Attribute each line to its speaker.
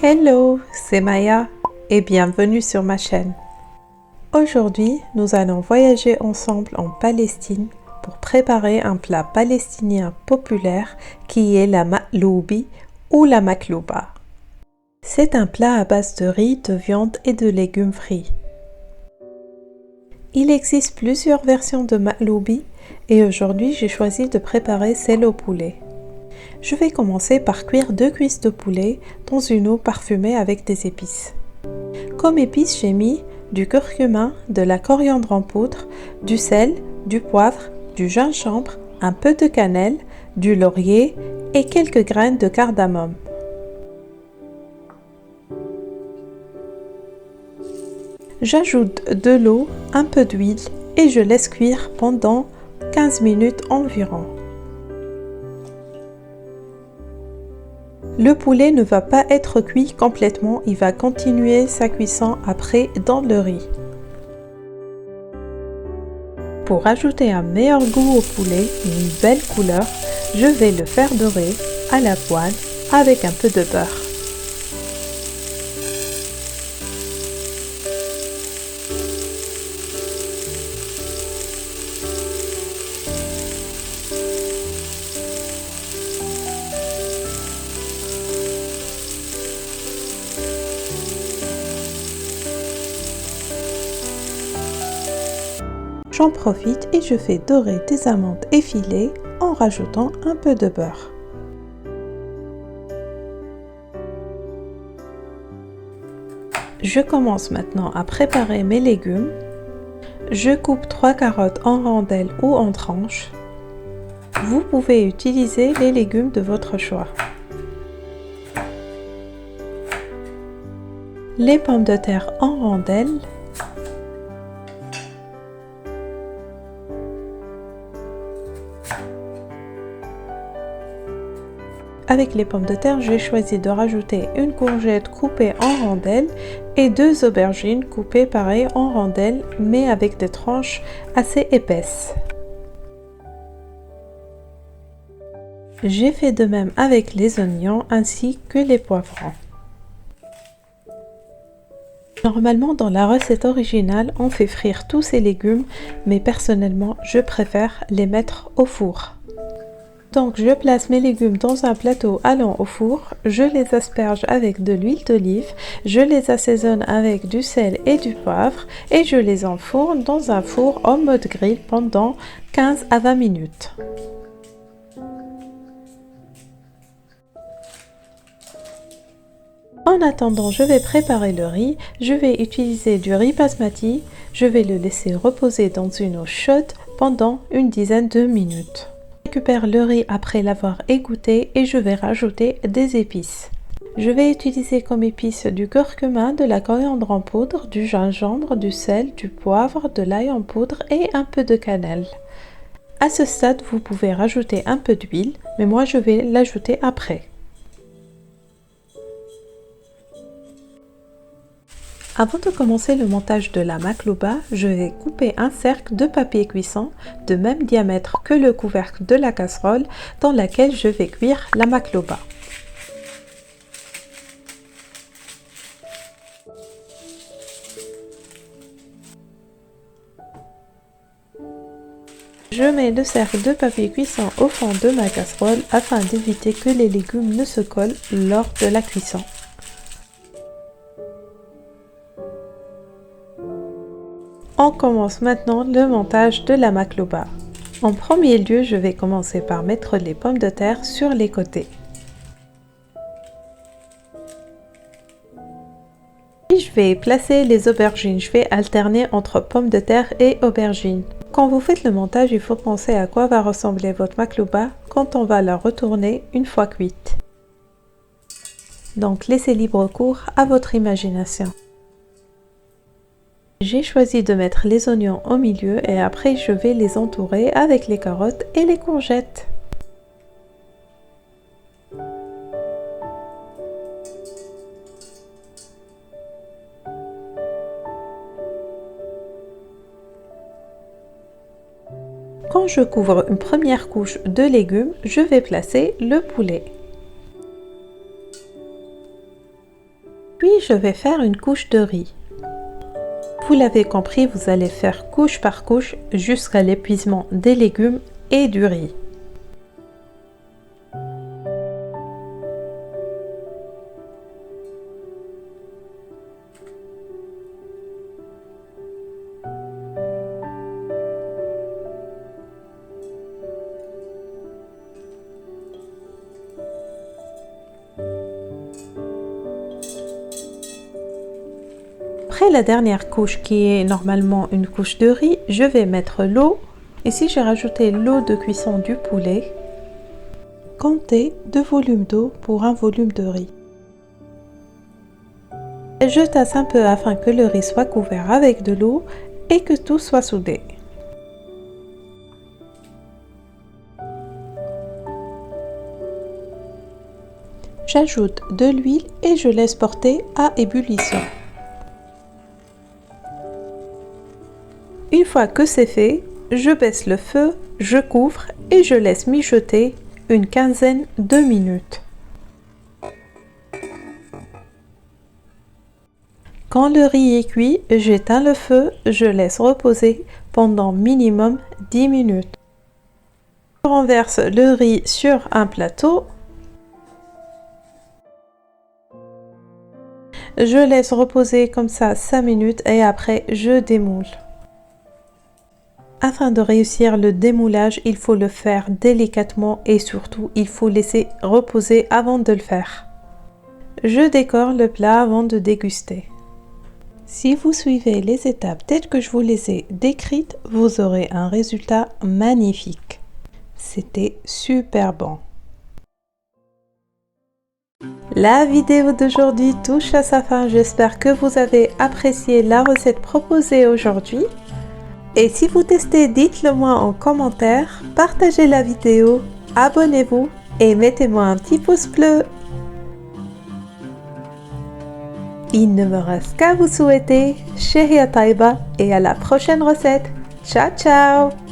Speaker 1: Hello, c'est Maya et bienvenue sur ma chaîne. Aujourd'hui, nous allons voyager ensemble en Palestine pour préparer un plat palestinien populaire qui est la maqloubi ou la maklouba. C'est un plat à base de riz, de viande et de légumes frits. Il existe plusieurs versions de maqloubi et aujourd'hui j'ai choisi de préparer celle au poulet. Je vais commencer par cuire 2 cuisses de poulet dans une eau parfumée avec des épices. Comme épices, j'ai mis du curcuma, de la coriandre en poudre, du sel, du poivre, du gingembre, un peu de cannelle, du laurier et quelques graines de cardamome. J'ajoute de l'eau, un peu d'huile et je laisse cuire pendant 15 minutes environ. Le poulet ne va pas être cuit complètement, il va continuer sa cuisson après dans le riz. Pour ajouter un meilleur goût au poulet et une belle couleur, je vais le faire dorer à la poêle avec un peu de beurre. J'en profite et je fais dorer des amandes effilées en rajoutant un peu de beurre. Je commence maintenant à préparer mes légumes. Je coupe 3 carottes en rondelles ou en tranches. Vous pouvez utiliser les légumes de votre choix. Les pommes de terre en rondelles. Avec les pommes de terre, j'ai choisi de rajouter une courgette coupée en rondelles et 2 aubergines coupées pareil en rondelles mais avec des tranches assez épaisses. J'ai fait de même avec les oignons ainsi que les poivrons. Normalement, dans la recette originale, on fait frire tous ces légumes, mais personnellement, je préfère les mettre au four. Donc je place mes légumes dans un plateau allant au four, je les asperge avec de l'huile d'olive, je les assaisonne avec du sel et du poivre et je les enfourne dans un four en mode grill pendant 15 à 20 minutes. En attendant, je vais préparer le riz. Je vais utiliser du riz basmati. Je vais le laisser reposer dans une eau chaude pendant une dizaine de minutes. Je récupère le riz après l'avoir égoutté et je vais rajouter des épices. Je vais utiliser comme épices du curcuma, de la coriandre en poudre, du gingembre, du sel, du poivre, de l'ail en poudre et un peu de cannelle. À ce stade, vous pouvez rajouter un peu d'huile, mais moi je vais l'ajouter après. Avant de commencer le montage de la maklouba, je vais couper un cercle de papier cuisson de même diamètre que le couvercle de la casserole dans laquelle je vais cuire la maklouba. Je mets le cercle de papier cuisson au fond de ma casserole afin d'éviter que les légumes ne se collent lors de la cuisson. On commence maintenant le montage de la maklouba. En premier lieu, je vais commencer par mettre les pommes de terre sur les côtés. Puis je vais placer les aubergines. Je vais alterner entre pommes de terre et aubergines. Quand vous faites le montage, il faut penser à quoi va ressembler votre maklouba quand on va la retourner une fois cuite. Donc laissez libre cours à votre imagination. J'ai choisi de mettre les oignons au milieu et après je vais les entourer avec les carottes et les courgettes. Quand je couvre une première couche de légumes, je vais placer le poulet. Puis je vais faire une couche de riz. Vous l'avez compris, vous allez faire couche par couche jusqu'à l'épuisement des légumes et du riz. Après la dernière couche qui est normalement une couche de riz, je vais mettre l'eau. Ici j'ai rajouté l'eau de cuisson du poulet. Comptez 2 volumes d'eau pour un volume de riz. Je tasse un peu afin que le riz soit couvert avec de l'eau et que tout soit soudé. J'ajoute de l'huile et je laisse porter à ébullition. Une fois que c'est fait, je baisse le feu, je couvre et je laisse mijoter une quinzaine de minutes. Quand le riz est cuit, j'éteins le feu, je laisse reposer pendant minimum 10 minutes. Je renverse le riz sur un plateau. Je laisse reposer comme ça 5 minutes et après je démoule. Afin de réussir le démoulage, il faut le faire délicatement et surtout il faut laisser reposer avant de le faire. Je décore le plat avant de déguster. Si vous suivez les étapes telles que je vous les ai décrites, vous aurez un résultat magnifique. C'était super bon. La vidéo d'aujourd'hui touche à sa fin. J'espère que vous avez apprécié la recette proposée aujourd'hui. Et si vous testez, dites-le moi en commentaire, partagez la vidéo, abonnez-vous et mettez-moi un petit pouce bleu. Il ne me reste qu'à vous souhaiter Shehia Taiba et à la prochaine recette. Ciao ciao!